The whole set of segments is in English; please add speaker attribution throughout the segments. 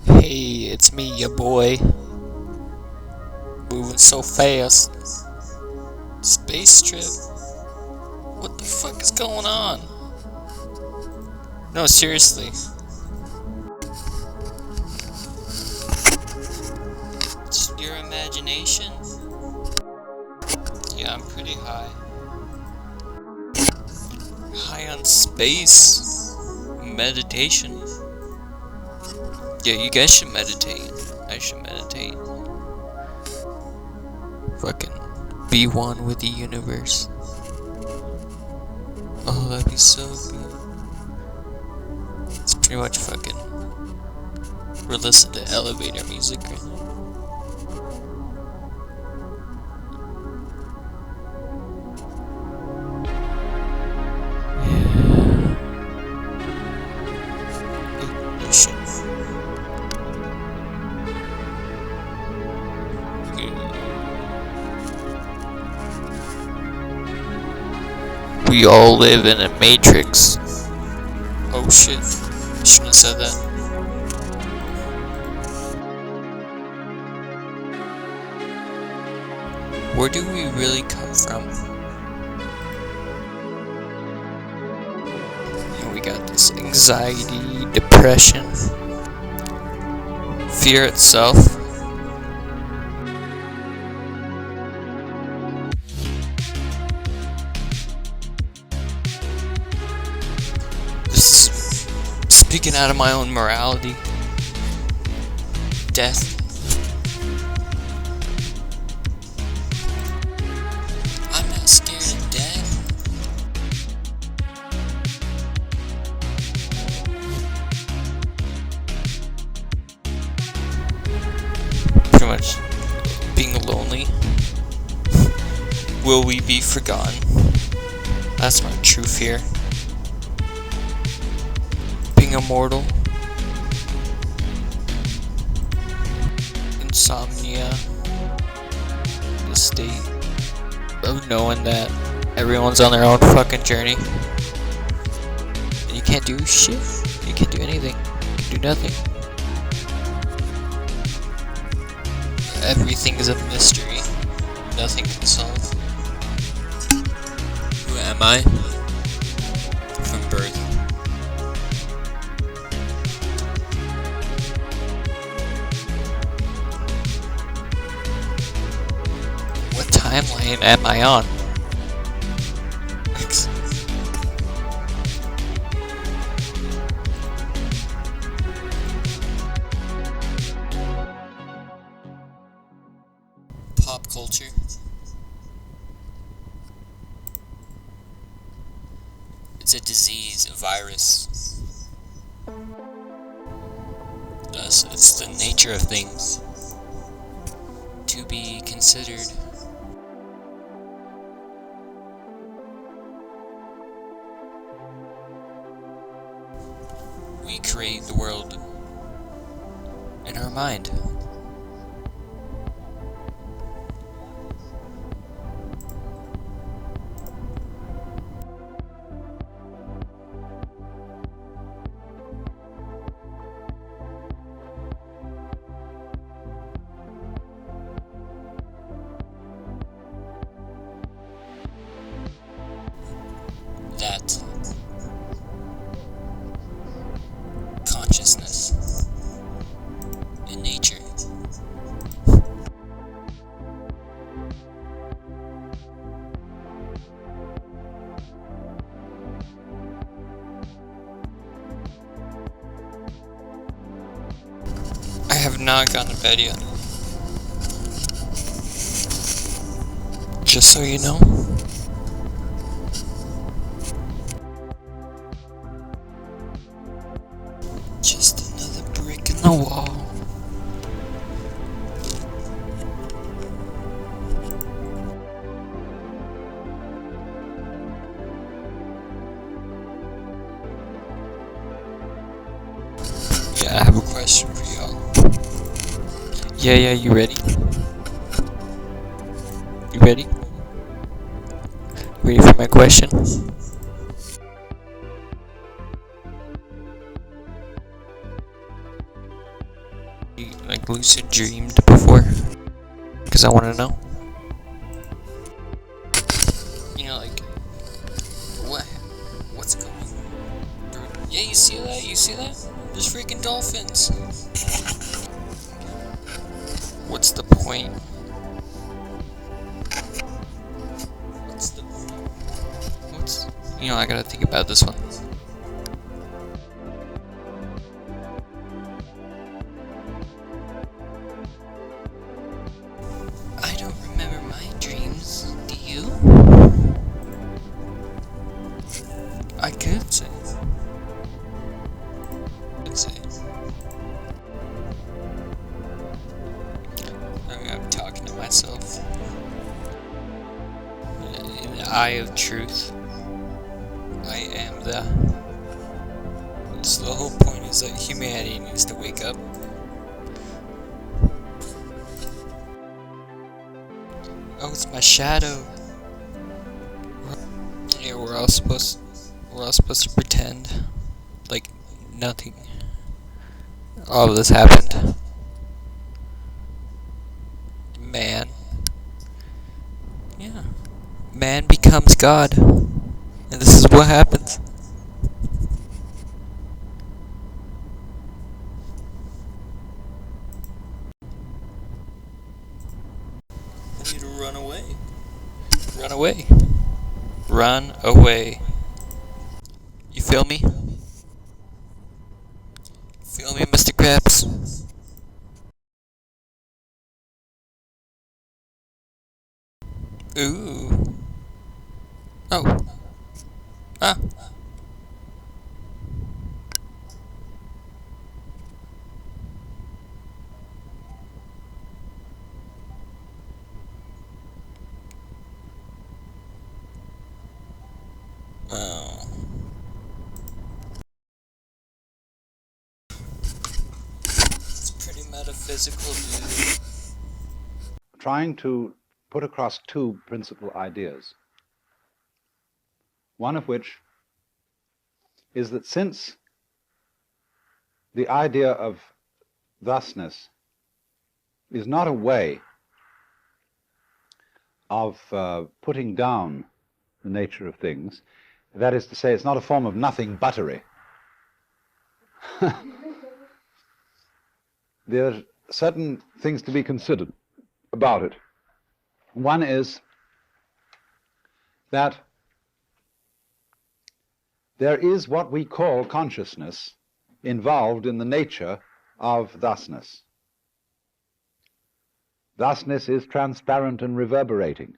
Speaker 1: Hey, it's me, ya boy. Moving so fast. Space trip? What the fuck is going on? No, seriously. Just your imagination? Yeah, I'm pretty high. High on space. Meditation. Yeah, you guys should meditate. I should meditate. Fucking be one with the universe. Oh, that'd be so good. It's pretty much fucking. We're listening to elevator music right now. Oh shit. We all live in a matrix. Oh shit. I shouldn't have said that. Where do we really come from? And we got this anxiety, depression, fear itself. This is speaking out of my own morality. Death. I'm not scared of death. Pretty much being lonely. Will we be forgotten? That's my true fear. Being immortal. Insomnia. The state of knowing that everyone's on their own fucking journey. And you can't do shit. You can't do anything. You can do nothing. Everything is a mystery. Nothing can solve. Who am I? From birth. What timeline am I on? Pop culture. It's a disease, a virus. Thus, it's the nature of things to be considered. We create the world in our mind. That consciousness in nature. I have not gone to bed yet. Just so you know. Just another brick in the wall. Yeah, I have a question for y'all. Yeah, you ready? You ready? Ready for my question? You like lucid dreamed before? Because I want to know. You know, like what's going on? Yeah, you see that? You see that? There's freaking dolphins. What's the point? What's the point? I gotta think about this one. I don't remember my dreams. Do you? I could say. I'm talking to myself. In the eye of truth, I am the. So the whole point is that humanity needs to wake up. Oh, it's my shadow. Yeah, we're all supposed to pretend like nothing. All of this happened. Man. Yeah. Man becomes God. And this is what happens. I need to run away. Run away. Run away. You feel me? Feel me, Mr. Krabs? Ooh. Oh. Ah. Oh. It's pretty metaphysical, dude.
Speaker 2: Trying to put across two principal ideas. One of which is that since the idea of thusness is not a way of putting down the nature of things, that is to say, it's not a form of nothing buttery. There are certain things to be considered about it. One is that there is what we call consciousness involved in the nature of thusness. Thusness is transparent and reverberating.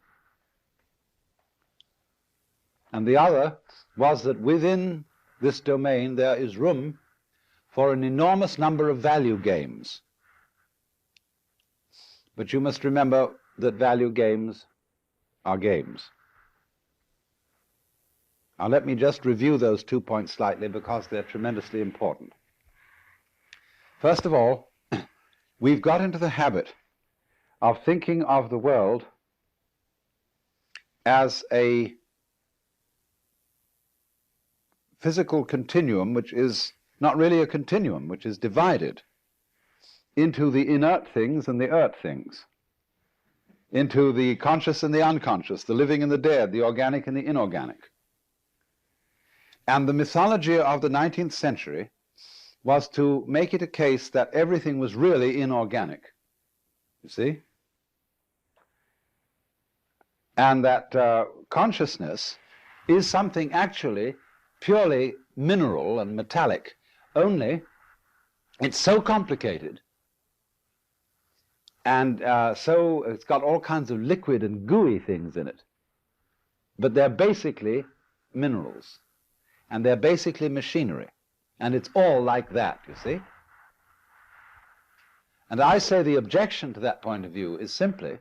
Speaker 2: And the other was that within this domain there is room for an enormous number of value games. But you must remember that value games are games. Now let me just review those 2 points slightly because they're tremendously important. First of all, we've got into the habit of thinking of the world as a physical continuum, which is not really a continuum, which is divided into the inert things and the earth things, into the conscious and the unconscious, the living and the dead, the organic and the inorganic. And the mythology of the 19th century was to make it a case that everything was really inorganic, you see? And that consciousness is something actually purely mineral and metallic, only it's so complicated and so it's got all kinds of liquid and gooey things in it. But they're basically minerals, and they're basically machinery, and it's all like that, you see? And I say the objection to that point of view is simply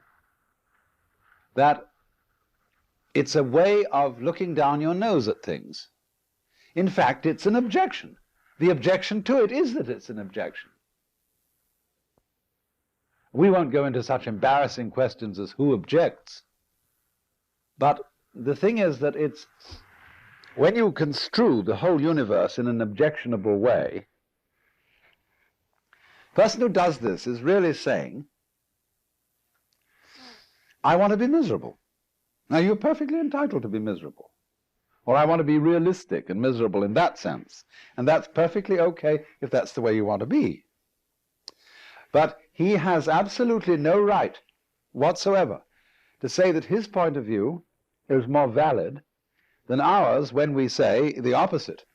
Speaker 2: that it's a way of looking down your nose at things. In fact, it's an objection. The objection to it is that it's an objection. We won't go into such embarrassing questions as who objects. But the thing is that it's, when you construe the whole universe in an objectionable way, The person who does this is really saying, I want to be miserable. Now, you're perfectly entitled to be miserable. Or I want to be realistic and miserable in that sense. And that's perfectly okay if that's the way you want to be. But he has absolutely no right whatsoever to say that his point of view is more valid than ours when we say the opposite.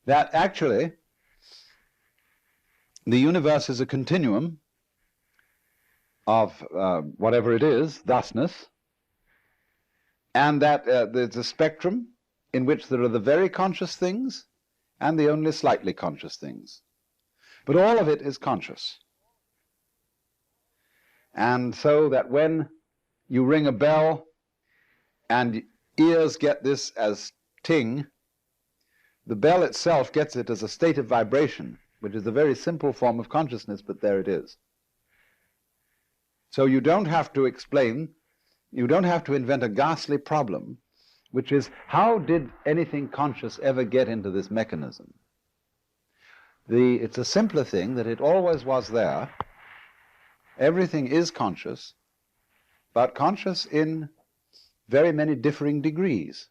Speaker 2: That actually the universe is a continuum of whatever it is, thusness, and that there's a spectrum in which there are the very conscious things and the only slightly conscious things. But all of it is conscious. And so that when you ring a bell and ears get this as ting, the bell itself gets it as a state of vibration, which is a very simple form of consciousness, but there it is. So you don't have to explain, you don't have to invent a ghastly problem, which is, how did anything conscious ever get into this mechanism? It's a simpler thing that it always was there. Everything is conscious, but conscious in very many differing degrees.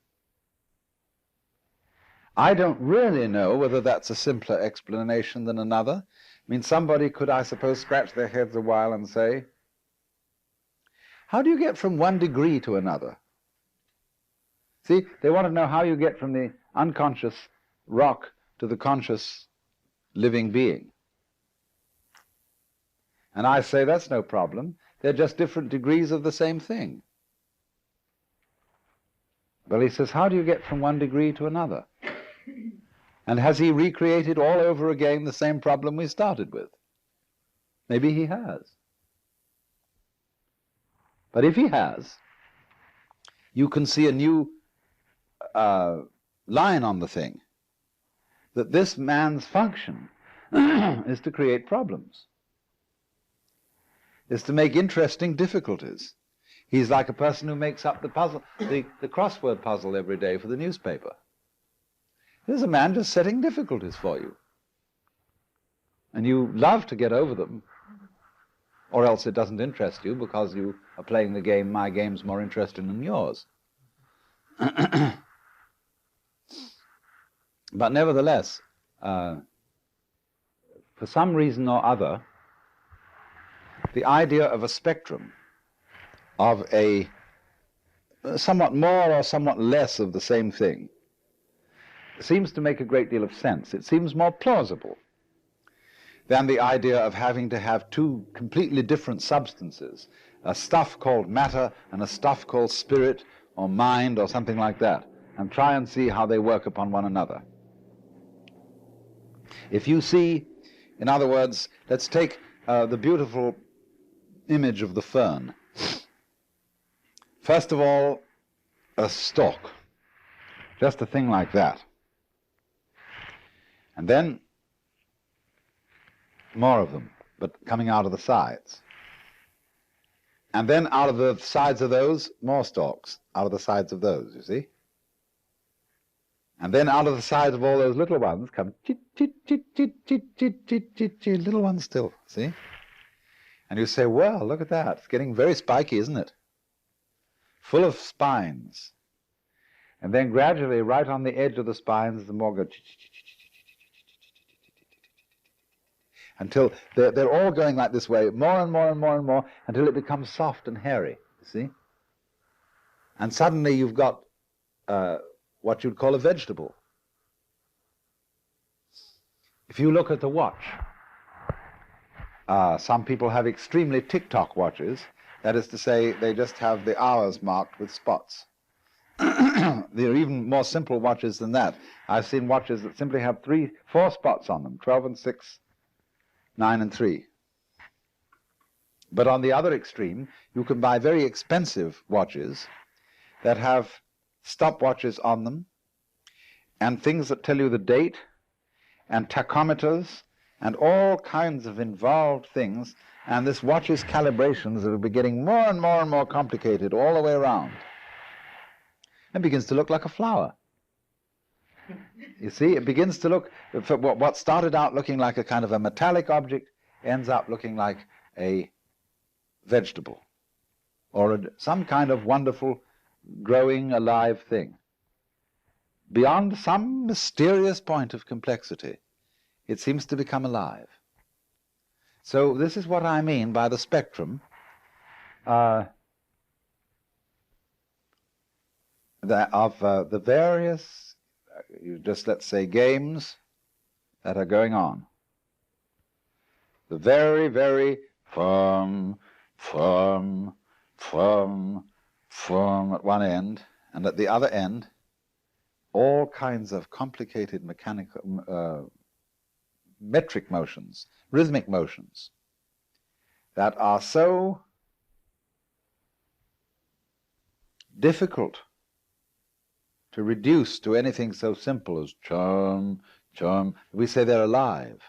Speaker 2: I don't really know whether that's a simpler explanation than another. I mean, somebody could, I suppose, scratch their heads a while and say, how do you get from one degree to another? See, they want to know how you get from the unconscious rock to the conscious living being. And I say that's no problem. They're just different degrees of the same thing. Well, he says, how do you get from one degree to another? And has he recreated all over again the same problem we started with? Maybe he has. But if he has, you can see a new line on the thing, that this man's function is to create problems, is to make interesting difficulties. He's like a person who makes up the puzzle, the crossword puzzle every day for the newspaper. Here's a man just setting difficulties for you. And you love to get over them, or else it doesn't interest you because you are playing the game, my game's more interesting than yours. But nevertheless, for some reason or other, the idea of a spectrum, of a somewhat more or somewhat less of the same thing, seems to make a great deal of sense. It seems more plausible than the idea of having to have two completely different substances, a stuff called matter and a stuff called spirit or mind or something like that, and try and see how they work upon one another. If you see, in other words, let's take the beautiful image of the fern. First of all, a stalk, just a thing like that. And then more of them, but coming out of the sides. And then out of the sides of those, more stalks, out of the sides of those, you see? And then out of the sides of all those little ones come little ones still, see? And you say, well, look at that. It's getting very spiky, isn't it? Full of spines. And then gradually, right on the edge of the spines, the more go until they're all going like this way, more and more and more and more, until it becomes soft and hairy, you see? And suddenly you've got what you'd call a vegetable. If you look at the watch, some people have extremely tick-tock watches. That is to say, they just have the hours marked with spots. There are even more simple watches than that. I've seen watches that simply have 4 spots on them, 12 and 6, 9 and 3. But on the other extreme, you can buy very expensive watches that have stopwatches on them and things that tell you the date and tachometers and all kinds of involved things, and this watch's calibrations will be getting more and more and more complicated all the way around. It begins to look like a flower. You see, it begins to look, for what started out looking like a kind of a metallic object ends up looking like a vegetable or some kind of wonderful growing alive thing. Beyond some mysterious point of complexity, it seems to become alive. So this is what I mean by the spectrum of the various, let's say, games that are going on. The very, very firm at one end, and at the other end, all kinds of complicated mechanical, metric motions, rhythmic motions, that are so difficult to reduce to anything so simple as chum, chum. We say they're alive.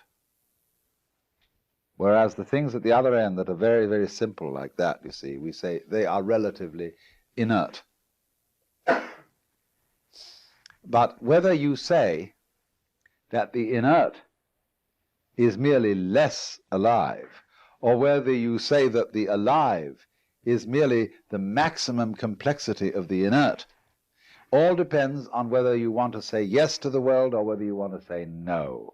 Speaker 2: Whereas the things at the other end that are very, very simple like that, you see, we say they are relatively inert. But whether you say that the inert is merely less alive, or whether you say that the alive is merely the maximum complexity of the inert, all depends on whether you want to say yes to the world or whether you want to say no.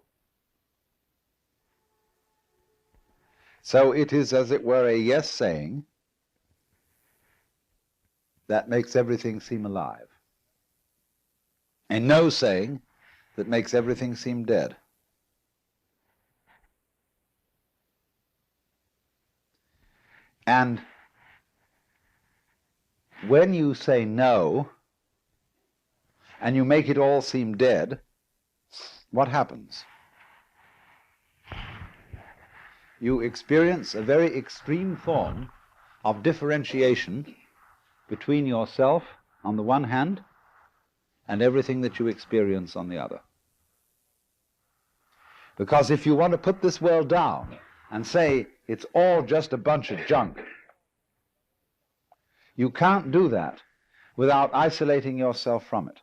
Speaker 2: So it is, as it were, a yes saying that makes everything seem alive. A no saying that makes everything seem dead. And when you say no, and you make it all seem dead, what happens? You experience a very extreme form of differentiation between yourself on the one hand and everything that you experience on the other. Because if you want to put this world down and say it's all just a bunch of junk, you can't do that without isolating yourself from it.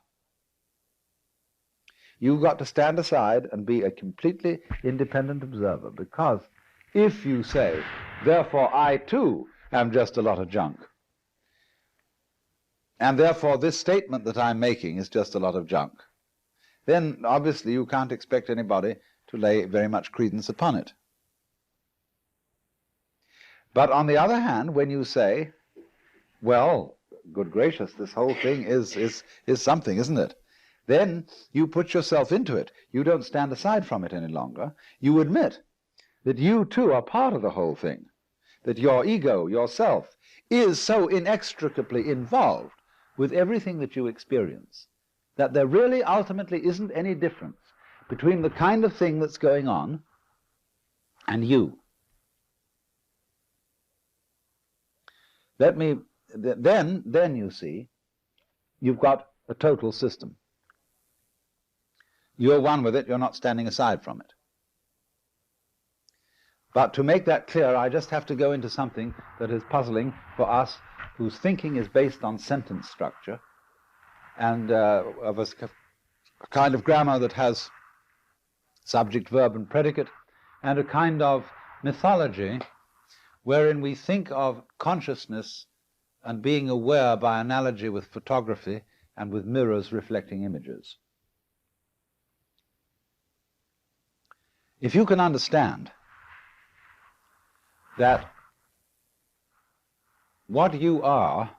Speaker 2: You've got to stand aside and be a completely independent observer, because if you say, therefore I too am just a lot of junk, and therefore this statement that I'm making is just a lot of junk, then obviously you can't expect anybody to lay very much credence upon it. But on the other hand, when you say, well, good gracious, this whole thing is something, isn't it? Then you put yourself into it. You don't stand aside from it any longer. You admit that you too are part of the whole thing, that your ego, yourself, is so inextricably involved with everything that you experience that there really ultimately isn't any difference between the kind of thing that's going on and you. Then you see, you've got a total system. You're one with it, you're not standing aside from it. But to make that clear, I just have to go into something that is puzzling for us whose thinking is based on sentence structure and of a kind of grammar that has subject, verb, and predicate, and a kind of mythology wherein we think of consciousness and being aware by analogy with photography and with mirrors reflecting images. If you can understand that what you are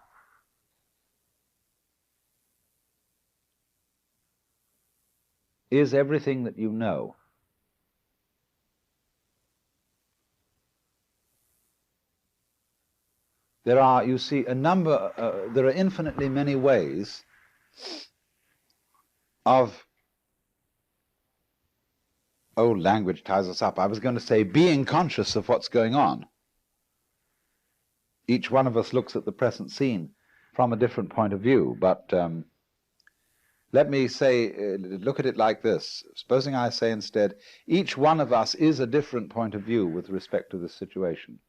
Speaker 2: is everything that you know, there are, you see, there are infinitely many ways of, language ties us up. I was going to say being conscious of what's going on. Each one of us looks at the present scene from a different point of view, but let me say, look at it like this. Supposing I say instead, each one of us is a different point of view with respect to this situation.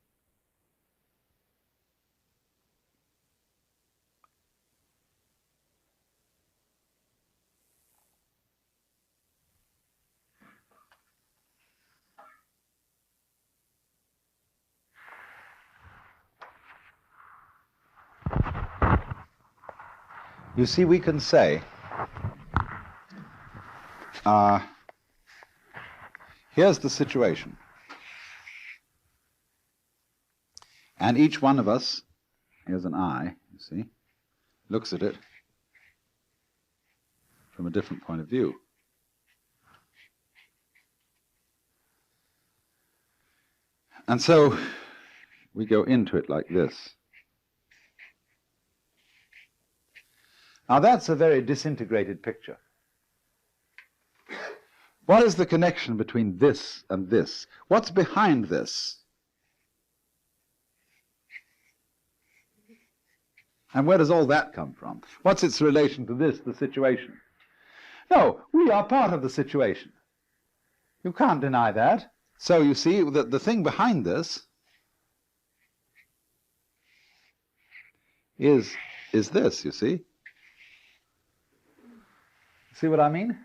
Speaker 2: You see, we can say, here's the situation. And each one of us, here's an eye, you see, looks at it from a different point of view. And so we go into it like this. Now that's a very disintegrated picture. What is the connection between this and this? What's behind this? And where does all that come from? What's its relation to this, the situation? No, we are part of the situation. You can't deny that. So you see, the thing behind this is this, you see? See what I mean?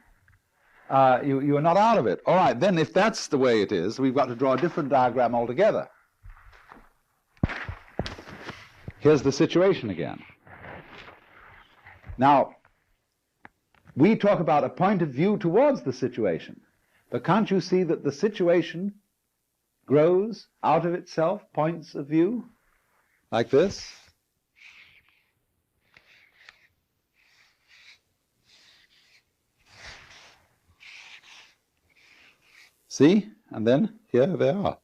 Speaker 2: You are not out of it. All right, then if that's the way it is, we've got to draw a different diagram altogether. Here's the situation again. Now, we talk about a point of view towards the situation, but can't you see that the situation grows out of itself, points of view, like this? See? And then here they are.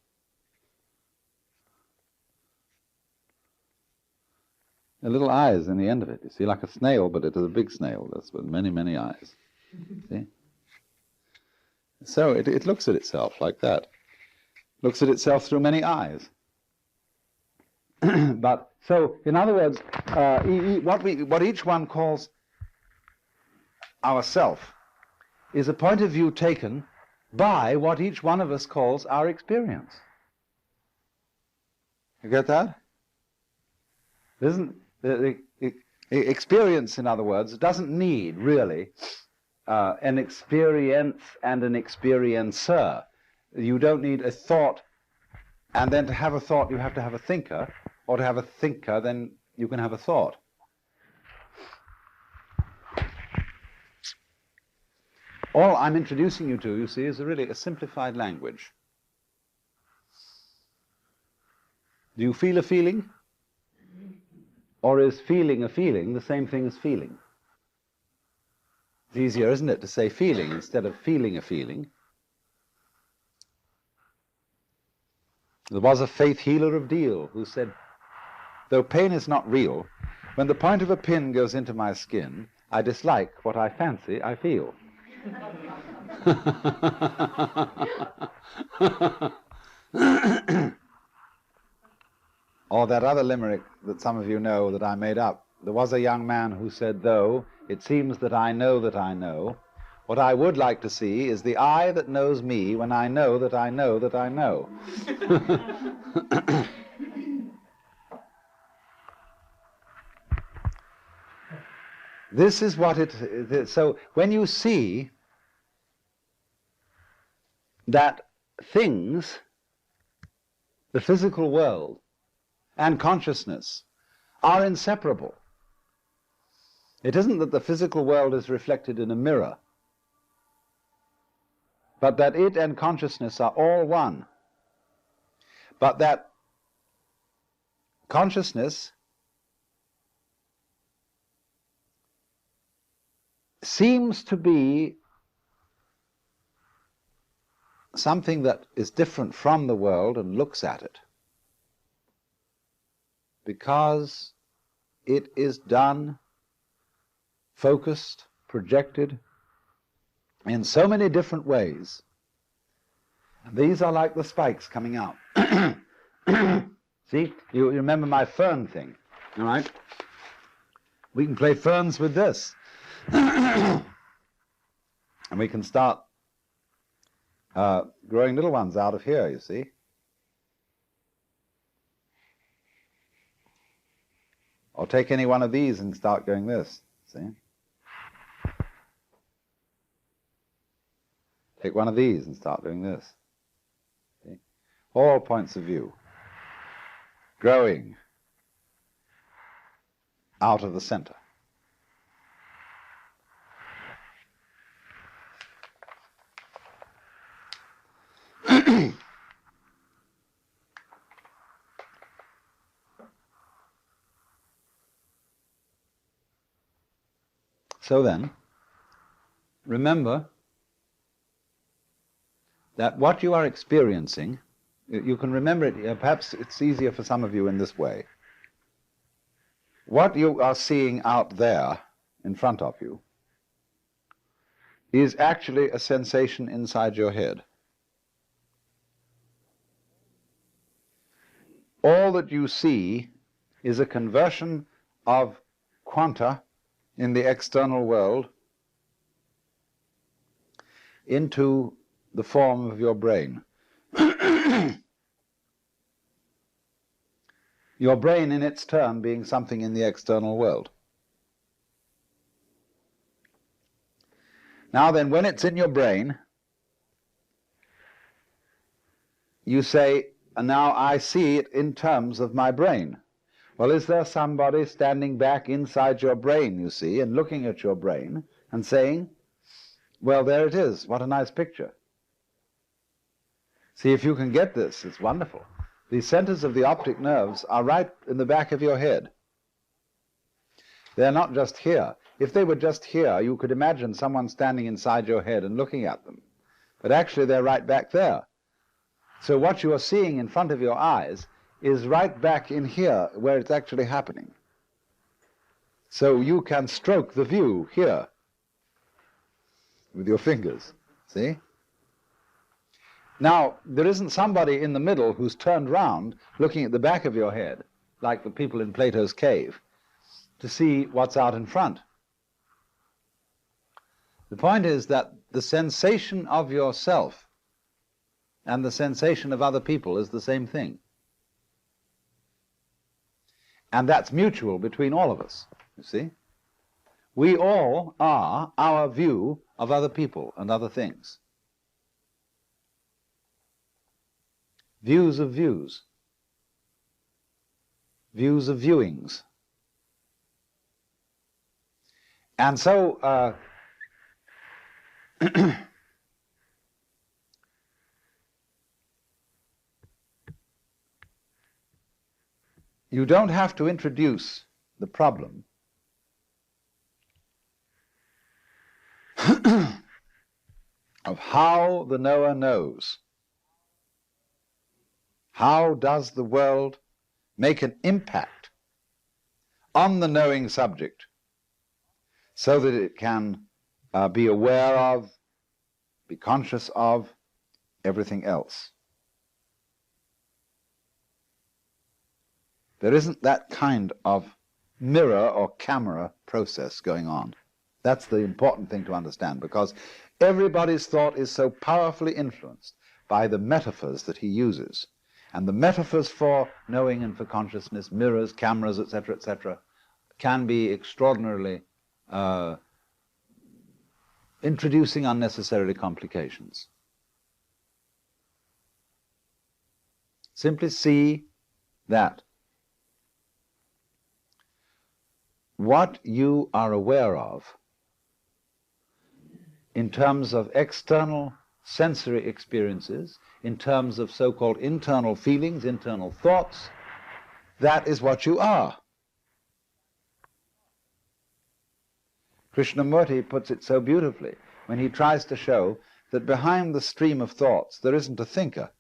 Speaker 2: The little eyes in the end of it, you see, like a snail, but it is a big snail. That's with many, many eyes. See? So it looks at itself like that. Looks at itself through many eyes. But so, in other words, what each one calls ourself is a point of view taken by what each one of us calls our experience. You get that? Isn't the experience, in other words, doesn't need really an experience and an experiencer. You don't need a thought, and then to have a thought you have to have a thinker, or to have a thinker then you can have a thought. All I'm introducing you to, you see, is really a simplified language. Do you feel a feeling? Or is feeling a feeling the same thing as feeling? It's easier, isn't it, to say feeling instead of feeling a feeling? There was a faith healer of Deal who said, though pain is not real, when the point of a pin goes into my skin, I dislike what I fancy I feel. Or that other limerick that some of you know that I made up. There was a young man who said, though it seems that I know, what I would like to see is the eye that knows me when I know that I know that I know. This is what it, so when you see that things, the physical world, and consciousness are inseparable. It isn't that the physical world is reflected in a mirror, but that it and consciousness are all one. But that consciousness seems to be something that is different from the world and looks at it, because it is done, focused, projected in so many different ways. And these are like the spikes coming out. See, you remember my fern thing, all right? We can play ferns with this. And we can start growing little ones out of here, you see. Or take any one of these and start going this, see? Take one of these and start doing this. See? All points of view. Growing out of the center. So then, remember that what you are experiencing, you can remember it, perhaps it's easier for some of you in this way. What you are seeing out there in front of you is actually a sensation inside your head. All that you see is a conversion of quanta in the external world into the form of your brain. Your brain in its turn being something in the external world. Now then, when it's in your brain, you say, and now I see it in terms of my brain. Well, is there somebody standing back inside your brain, you see, and looking at your brain and saying, well, there it is, what a nice picture. See, if you can get this, it's wonderful. The centers of the optic nerves are right in the back of your head. They're not just here. If they were just here, you could imagine someone standing inside your head and looking at them. But actually, they're right back there. So what you are seeing in front of your eyes is right back in here, where it's actually happening. So you can stroke the view here with your fingers, see? Now, there isn't somebody in the middle who's turned round looking at the back of your head, like the people in Plato's cave, to see what's out in front. The point is that the sensation of yourself and the sensation of other people is the same thing. And that's mutual between all of us, you see. We all are our view of other people and other things. Views of views. Views of viewings. And so, you don't have to introduce the problem of how the knower knows. How does the world make an impact on the knowing subject so that it can be aware of, be conscious of everything else? There isn't that kind of mirror or camera process going on. That's the important thing to understand, because everybody's thought is so powerfully influenced by the metaphors that he uses. And the metaphors for knowing and for consciousness, mirrors, cameras, etc., can be extraordinarily introducing unnecessary complications. Simply see that what you are aware of in terms of external sensory experiences, in terms of so-called internal feelings, internal thoughts, that is what you are. Krishnamurti puts it so beautifully when he tries to show that behind the stream of thoughts there isn't a thinker.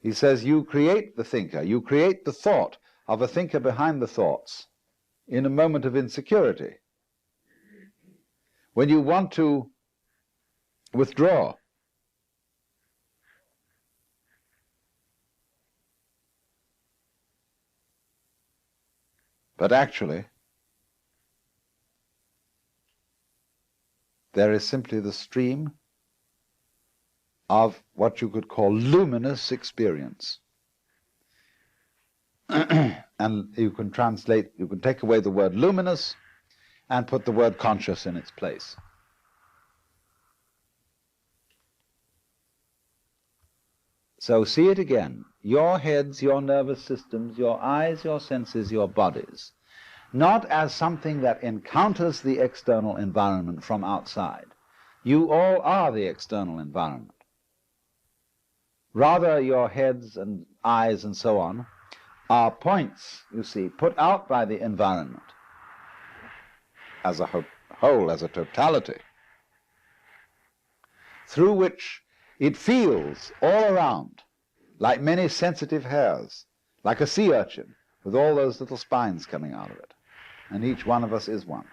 Speaker 2: He says you create the thinker, you create the thought of a thinker behind the thoughts in a moment of insecurity. When you want to withdraw, but actually there is simply the stream of what you could call luminous experience. And you can translate, you can take away the word luminous and put the word conscious in its place. So see it again. Your heads, your nervous systems, your eyes, your senses, your bodies, not as something that encounters the external environment from outside. You all are the external environment. Rather, your heads and eyes and so on are points, you see, put out by the environment as a whole, as a totality, through which it feels all around, like many sensitive hairs, like a sea urchin with all those little spines coming out of it. And each one of us is one.